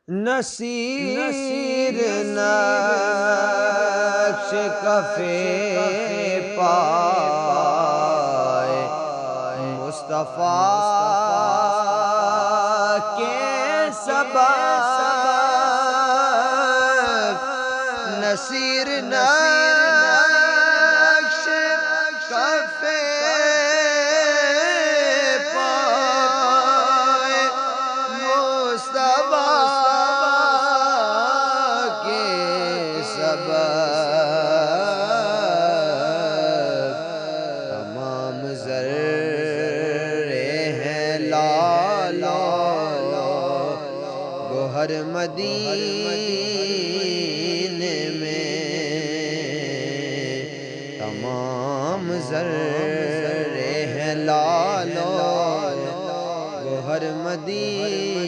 نصیر نقش کفے پائے مصطفیٰ کے سبق، نصیر نقش کفے پائے مصطفیٰ تمام ذرے ہیں لالو گوہر مدینے میں، تمام ذرے ہیں لالو گوہر مدینے